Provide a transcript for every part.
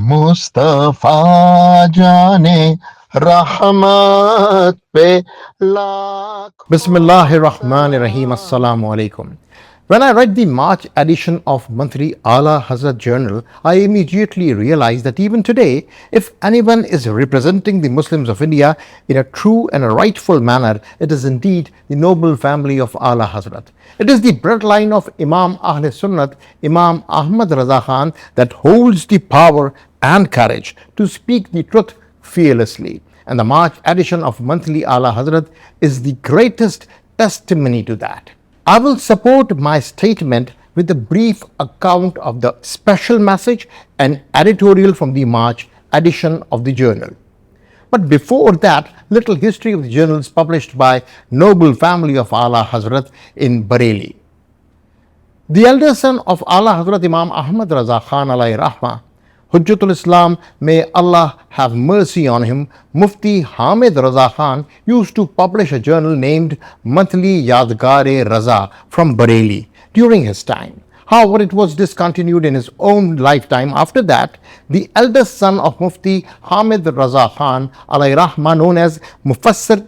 मुस्तफा जाने रहमत पे lakh Bismillahir Rahmanir Rahim. Assalamu alaikum. When I read the March edition of monthly Ala Hazrat journal, I immediately realized that even today, if anyone is representing the Muslims of India in a true and a rightful manner, it is indeed the noble family of Ala Hazrat. It is the bloodline of Imam Ahl Sunnat, Imam Ahmad Raza Khan, that holds the power and courage to speak the truth fearlessly. And the March edition of monthly Ala Hazrat is the greatest testimony to that. I will support my statement with a brief account of the special message and editorial from the March edition of the journal. But before that, little history of the journals published by noble family of Ala Hazrat in Bareilly. The elder son of Ala Hazrat Imam Ahmad Raza Khan alayhi rahmah, Hujjatul Islam, may Allah have mercy on him, Mufti Hamid Raza Khan used to publish a journal named Monthly Yadgare Raza from Bareilly during his time. However, it was discontinued in his own lifetime. After that, the eldest son of Mufti Hamid Raza Khan alayhi rahmah, known as Mufassir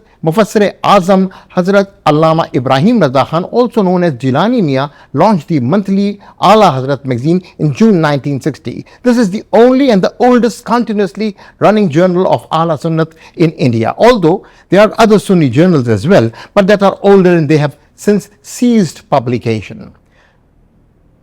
Azam Hazrat Allama Ibrahim Raza Khan, also known as Jilani Mia, launched the monthly Ala Hazrat magazine in June 1960. This is the only and the oldest continuously running journal of Ala Sunnat in India. Although there are other Sunni journals as well, but that are older and they have since ceased publication.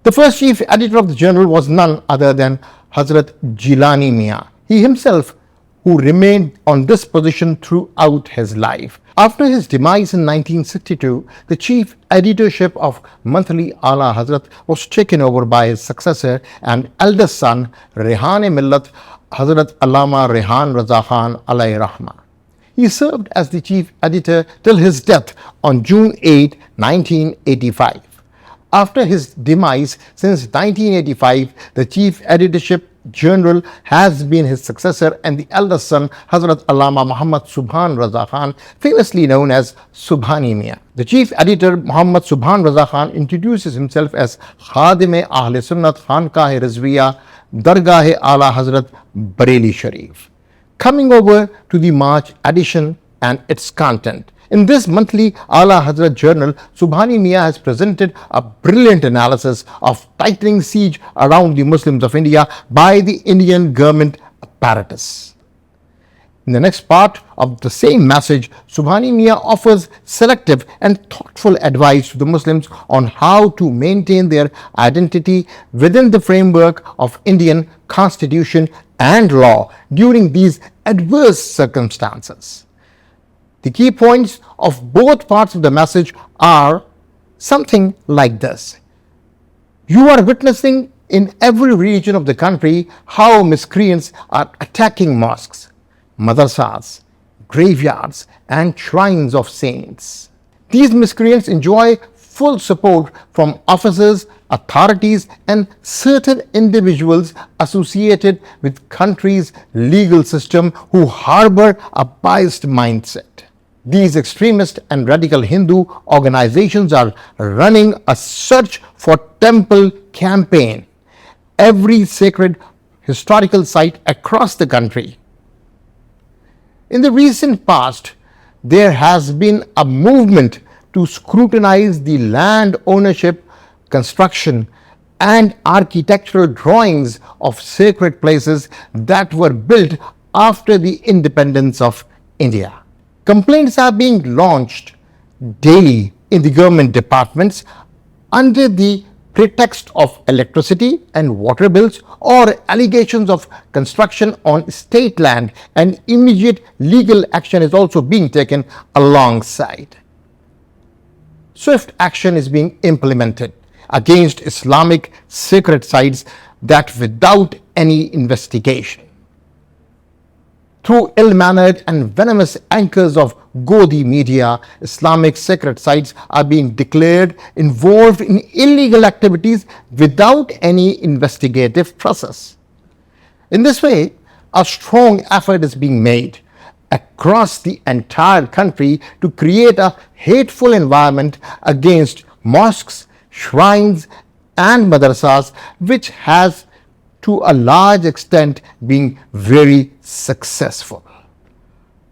The first chief editor of the journal was none other than Hazrat Jilani Mia. He himself who remained on this position throughout his life. After his demise in 1962, the chief editorship of monthly Ala Hazrat was taken over by his successor and eldest son, Rehan-e-Millat, Hazrat Allama Rehan Raza Khan alayhi rahmah. He served as the chief editor till his death on June 8, 1985. After his demise, since 1985, the chief editorship journal has been his successor and the eldest son, Hazrat Allama Muhammad Subhan Raza Khan, famously known as Subhani Mia. The chief editor, Muhammad Subhan Raza Khan, introduces himself as Khadim-e Ahl Sunnat Khanqah-e Rizviya, Dargah-e Ala Hazrat Bareilly Sharif. Coming over to the March edition and its content. In this monthly Ala Hazrat journal, Subhani Mia has presented a brilliant analysis of tightening siege around the Muslims of India by the Indian government apparatus. In the next part of the same message, Subhani Mia offers selective and thoughtful advice to the Muslims on how to maintain their identity within the framework of Indian constitution and law during these adverse circumstances. The key points of both parts of the message are something like this. You are witnessing in every region of the country how miscreants are attacking mosques, madarsaahs, graveyards, and shrines of saints. These miscreants enjoy full support from officers, authorities, and certain individuals associated with country's legal system who harbor a biased mindset. These extremist and radical Hindu organizations are running a search for temple campaign every sacred historical site across the country. In the recent past, there has been a movement to scrutinize the land ownership, construction, and architectural drawings of sacred places that were built after the independence of India. Complaints are being launched daily in the government departments under the pretext of electricity and water bills or allegations of construction on state land, and immediate legal action is also being taken alongside. Swift action is being implemented against Islamic sacred sites that without any investigation. Through ill-mannered and venomous anchors of Godi media, Islamic sacred sites are being declared involved in illegal activities without any investigative process. In this way, a strong effort is being made across the entire country to create a hateful environment against mosques, shrines, and madarsaahs, which has to a large extent being very successful.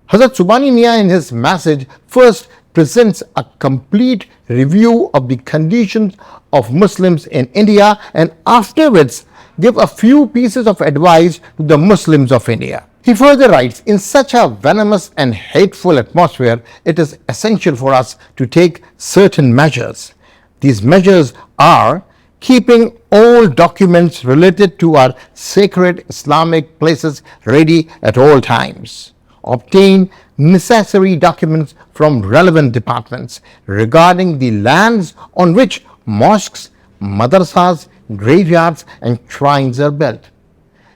Hazrat Subhani Mian in his message first presents a complete review of the conditions of Muslims in India and afterwards give a few pieces of advice to the Muslims of India. He further writes, in such a venomous and hateful atmosphere, it is essential for us to take certain measures. These measures are keeping all documents related to our sacred Islamic places ready at all times. Obtain necessary documents from relevant departments regarding the lands on which mosques, madrasahs, graveyards and shrines are built.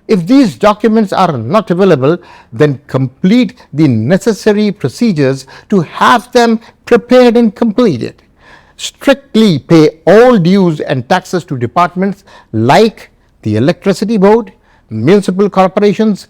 If these documents are not available, then complete the necessary procedures to have them prepared and completed. Strictly pay all dues and taxes to departments like the Electricity Board, municipal corporations,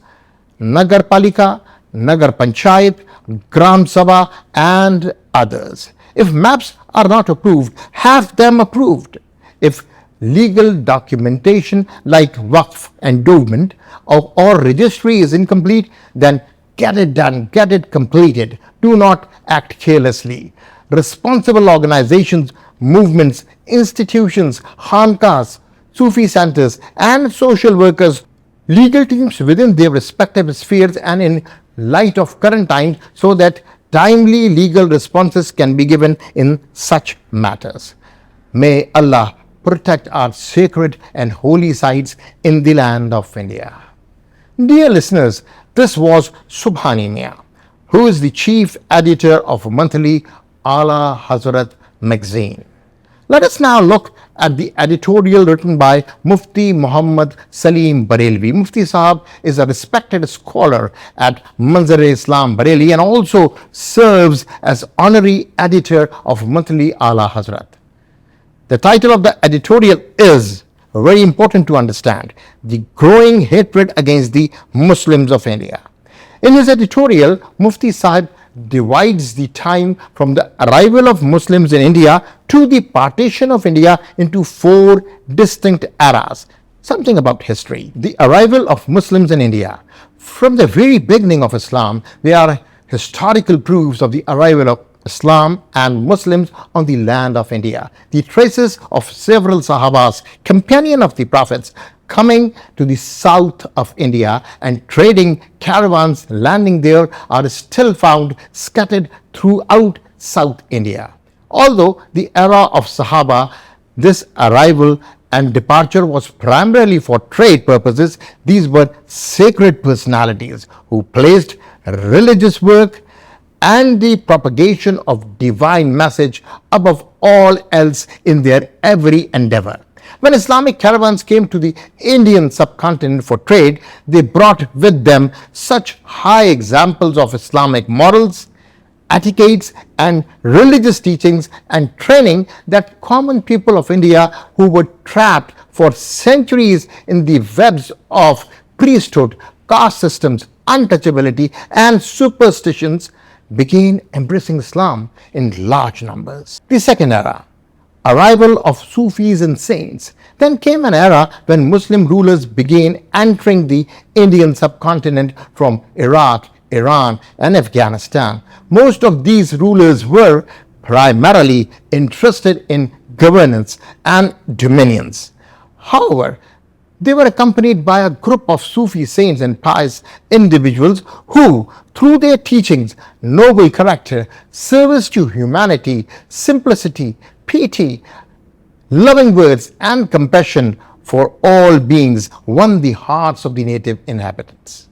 Nagar Palika, Nagar Panchayat, Gram Sabha and others. If maps are not approved, have them approved. If legal documentation like waqf endowment or registry is incomplete, then get it done, get it completed. Do not act carelessly. Responsible organizations, movements, institutions, khanqahs, Sufi centers and social workers, legal teams within their respective spheres and in light of current times so that timely legal responses can be given in such matters. May Allah protect our sacred and holy sites in the land of India. Dear listeners, this was Subhani Mian, who is the chief editor of monthly Ala Hazrat magazine. Let us now look at the editorial written by Mufti Muhammad Salim Bareilly. Mufti Sahab is a respected scholar at Manzar Islam Bareilly and also serves as honorary editor of monthly Ala Hazrat. The title of the editorial is very important to understand: the growing hatred against the Muslims of India. In his editorial, Mufti Sahib divides the time from the arrival of Muslims in India to the partition of India into 4 distinct eras. Something about history. The arrival of Muslims in India. From the very beginning of Islam, there are historical proofs of the arrival of Islam and Muslims on the land of India. The traces of several Sahabas, companion of the Prophets, coming to the south of India and trading caravans landing there are still found scattered throughout South India. Although the era of Sahaba, this arrival and departure was primarily for trade purposes, these were sacred personalities who placed religious work and the propagation of divine message above all else in their every endeavor. When Islamic caravans came to the Indian subcontinent for trade, they brought with them such high examples of Islamic morals, etiquettes and religious teachings and training that common people of India who were trapped for centuries in the webs of priesthood, caste systems, untouchability and superstitions began embracing Islam in large numbers. The second era, arrival of Sufis and saints. Then came an era when Muslim rulers began entering the Indian subcontinent from Iraq, Iran and Afghanistan. Most of these rulers were primarily interested in governance and dominions. However, they were accompanied by a group of Sufi saints and pious individuals who, through their teachings, noble character, service to humanity, simplicity, piety, loving words and compassion for all beings, won the hearts of the native inhabitants.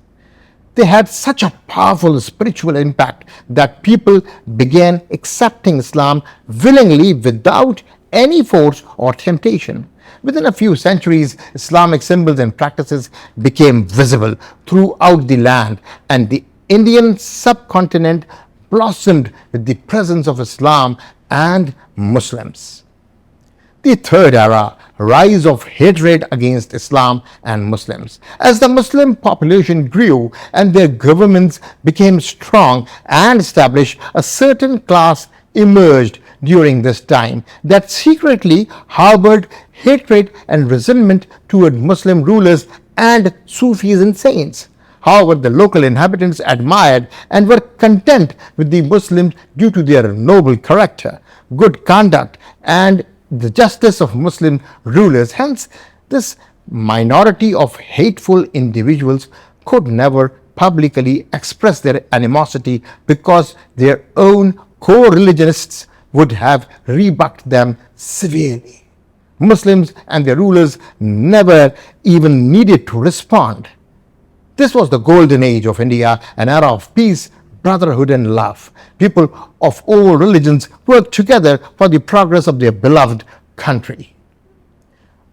They had such a powerful spiritual impact that people began accepting Islam willingly without any force or temptation. Within a few centuries, Islamic symbols and practices became visible throughout the land, and the Indian subcontinent blossomed with the presence of Islam and Muslims. The third era, rise of hatred against Islam and Muslims. As the Muslim population grew and their governments became strong and established, a certain class emerged during this time that secretly harbored hatred and resentment toward Muslim rulers and Sufis and saints. However, the local inhabitants admired and were content with the Muslims due to their noble character, good conduct, and the justice of Muslim rulers. Hence, this minority of hateful individuals could never publicly express their animosity because their own co-religionists would have rebuked them severely. Muslims and their rulers never even needed to respond. This was the golden age of India, an era of peace, brotherhood, and love. People of all religions worked together for the progress of their beloved country.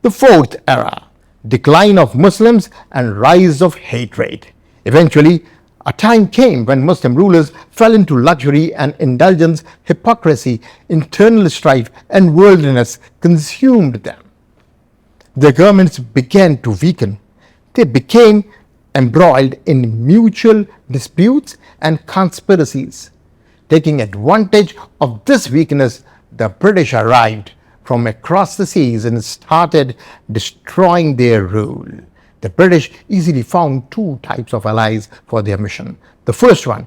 The fourth era, decline of Muslims and rise of hatred. Eventually, a time came when Muslim rulers fell into luxury and indulgence, hypocrisy, internal strife, and worldliness consumed them. Their governments began to weaken. They became embroiled in mutual disputes and conspiracies. Taking advantage of this weakness, the British arrived from across the seas and started destroying their rule. The British easily found two types of allies for their mission. The first one,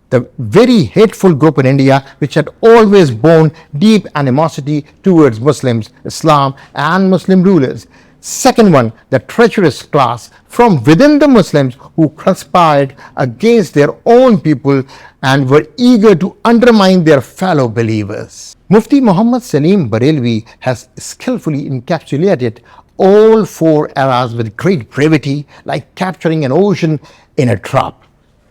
the very hateful group in India which had always borne deep animosity towards Muslims, Islam, and Muslim rulers. Second one, the treacherous class from within the Muslims who conspired against their own people and were eager to undermine their fellow believers. Mufti Muhammad Salim Bareilly has skillfully encapsulated all four eras with great brevity, like capturing an ocean in a drop.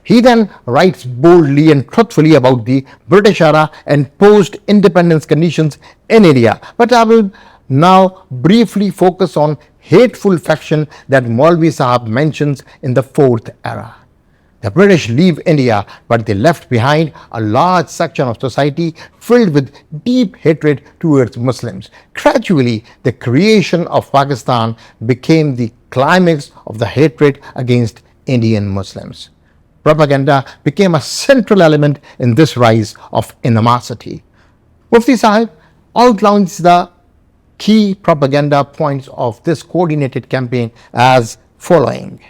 He then writes boldly and truthfully about the British era and post-independence conditions in India. But I will now briefly focus on hateful faction that Maulvi Sahab mentions in the fourth era. The British leave India, but they left behind a large section of society filled with deep hatred towards Muslims. Gradually, the creation of Pakistan became the climax of the hatred against Indian Muslims. Propaganda became a central element in this rise of animosity. Mufti Sahib outlines the key propaganda points of this coordinated campaign as following.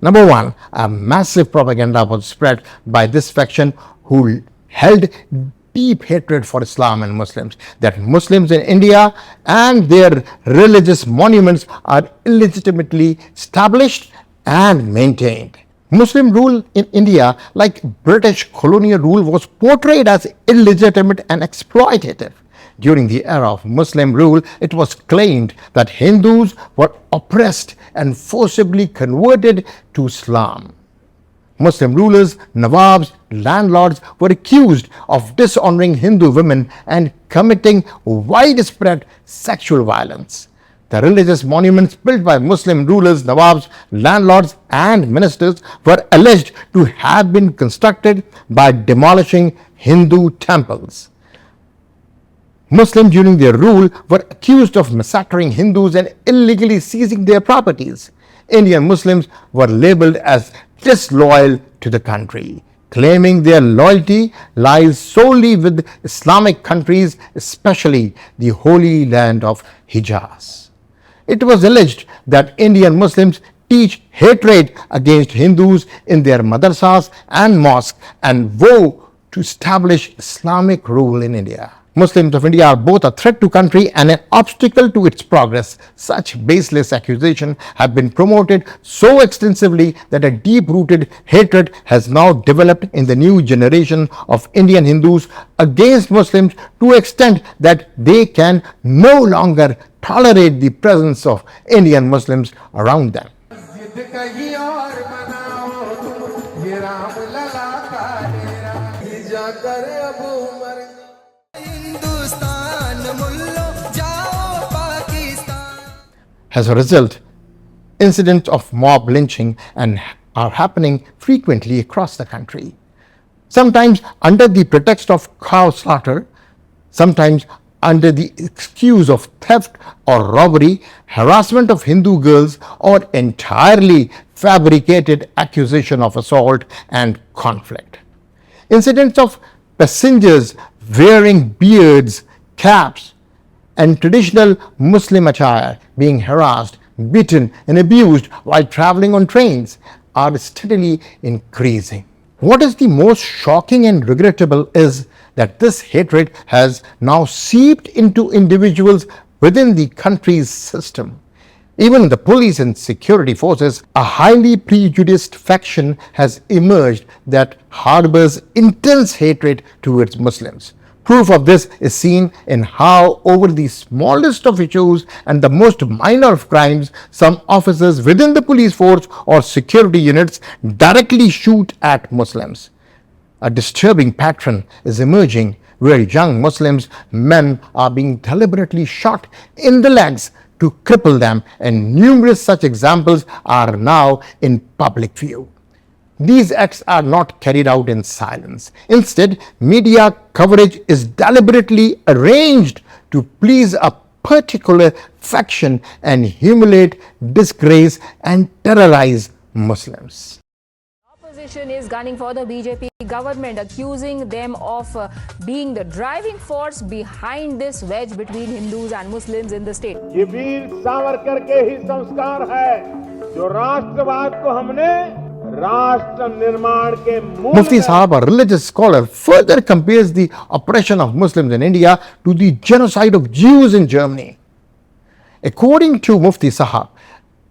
Number one, a massive propaganda was spread by this faction who held deep hatred for Islam and Muslims, that Muslims in India and their religious monuments are illegitimately established and maintained. Muslim rule in India, like British colonial rule, was portrayed as illegitimate and exploitative. During the era of Muslim rule, it was claimed that Hindus were oppressed and forcibly converted to Islam. Muslim rulers, Nawabs, landlords were accused of dishonoring Hindu women and committing widespread sexual violence. The religious monuments built by Muslim rulers, Nawabs, landlords, and ministers were alleged to have been constructed by demolishing Hindu temples. Muslims during their rule were accused of massacring Hindus and illegally seizing their properties. Indian Muslims were labeled as disloyal to the country, claiming their loyalty lies solely with Islamic countries, especially the Holy Land of Hijaz. It was alleged that Indian Muslims teach hatred against Hindus in their madarsaahs and mosques and vow to establish Islamic rule in India. Muslims of India are both a threat to country and an obstacle to its progress. Such baseless accusations have been promoted so extensively that a deep-rooted hatred has now developed in the new generation of Indian Hindus against Muslims to the extent that they can no longer tolerate the presence of Indian Muslims around them. As a result, incidents of mob lynching are happening frequently across the country. Sometimes under the pretext of cow slaughter, sometimes under the excuse of theft or robbery, harassment of Hindu girls, or entirely fabricated accusation of assault and conflict. Incidents of passengers wearing beards, caps, and traditional Muslim attire being harassed beaten, and abused while traveling on trains are steadily increasing. What is the most shocking and regrettable is that this hatred has now seeped into individuals within the country's system. Even the police and security forces, a highly prejudiced faction has emerged that harbors intense hatred towards Muslims. Proof of this is seen in how, over the smallest of issues and the most minor of crimes, some officers within the police force or security units directly shoot at Muslims. A disturbing pattern is emerging where young Muslims, men, are being deliberately shot in the legs to cripple them, and numerous such examples are now in public view. These acts are not carried out in silence. Instead, media coverage is deliberately arranged to please a particular faction and humiliate, disgrace, and terrorize Muslims. Opposition is gunning for the BJP government, accusing them of being the driving force behind this wedge between Hindus and Muslims in the state. ये वीर सावरकर के ही संस्कार है जो राष्ट्रवाद को हमने राष्ट्र निर्माण के मूल Mufti Sahab, a religious scholar, further compares the oppression of Muslims in India to the genocide of Jews in Germany. According to Mufti Sahab,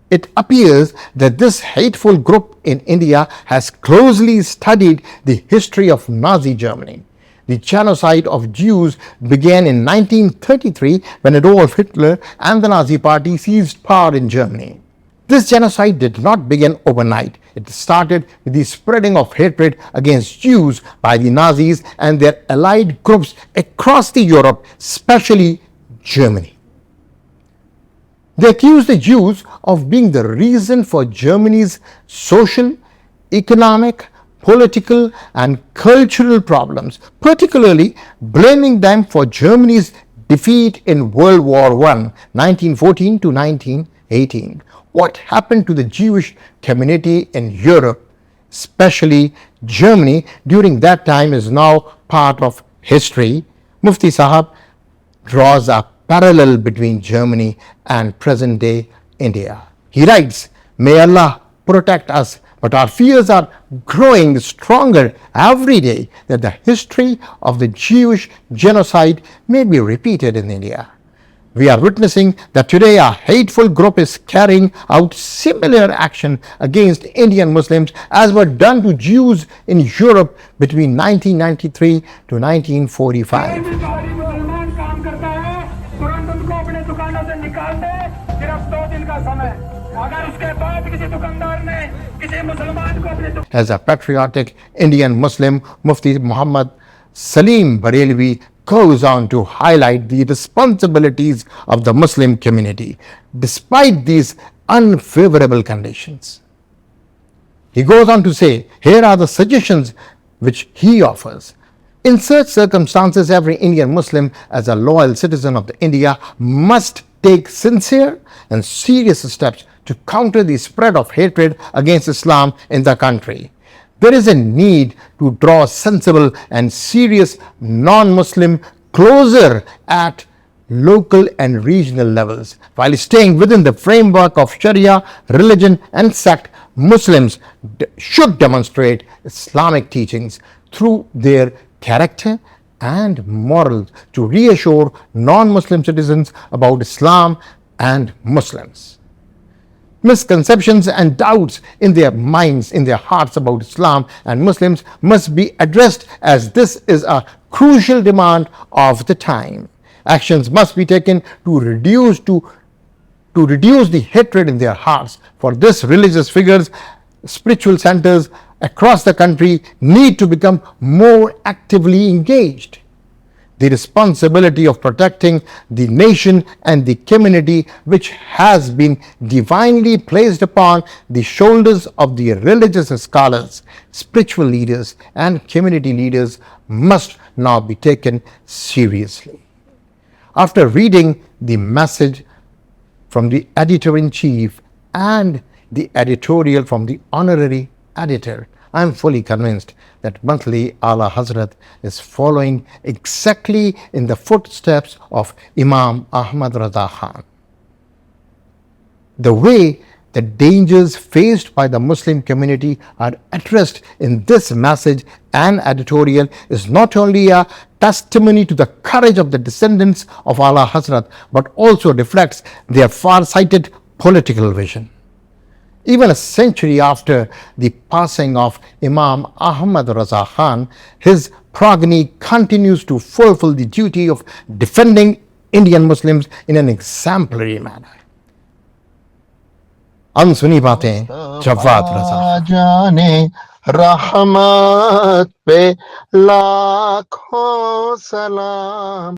it appears that this hateful group in India has closely studied the history of Nazi Germany. The genocide of Jews began in 1933 when Adolf Hitler and the Nazi Party seized power in Germany. This genocide did not begin overnight. It started with the spreading of hatred against Jews by the Nazis and their allied groups across Europe, especially Germany. They accused the Jews of being the reason for Germany's social, economic, political, and cultural problems, particularly blaming them for Germany's defeat in World War I, 1914 to 1918. What happened to the Jewish community in Europe, especially Germany, during that time is now part of history. Mufti Sahab draws a parallel between Germany and present-day India. He writes, "May Allah protect us, but our fears are growing stronger every day that the history of the Jewish genocide may be repeated in India. We are witnessing that today a hateful group is carrying out similar action against Indian Muslims as were done to Jews in Europe between 1993 to 1945. As a patriotic Indian Muslim, Mufti Muhammad Salim Bareilly goes on to highlight the responsibilities of the Muslim community despite these unfavorable conditions. He goes on to say, here are the suggestions which he offers. In such circumstances, every Indian Muslim, as a loyal citizen of India, must take sincere and serious steps to counter the spread of hatred against Islam in the country. There is a need to draw sensible and serious non-Muslim closer at local and regional levels. While staying within the framework of Sharia, religion and sect, Muslims should demonstrate Islamic teachings through their character and morals to reassure non-Muslim citizens about Islam and Muslims. Misconceptions and doubts in their minds, in their hearts about Islam and Muslims must be addressed, as this is a crucial demand of the time. Actions must be taken to reduce the hatred in their hearts. For this, religious figures, spiritual centers across the country need to become more actively engaged. The responsibility of protecting the nation and the community, which has been divinely placed upon the shoulders of the religious scholars, spiritual leaders, and community leaders, must now be taken seriously. After reading the message from the editor-in-chief and the editorial from the honorary editor, I am fully convinced that monthly Ala Hazrat is following exactly in the footsteps of Imam Ahmad Raza Khan. The way the dangers faced by the Muslim community are addressed in this message and editorial is not only a testimony to the courage of the descendants of Ala Hazrat, but also reflects their far-sighted political vision. Even a century after the passing of Imam Ahmad Raza Khan, his progeny continues to fulfill the duty of defending Indian Muslims in an exemplary manner. अनसुनी बातें जवाद रजा जाने रहमत पे लाखों सलाम।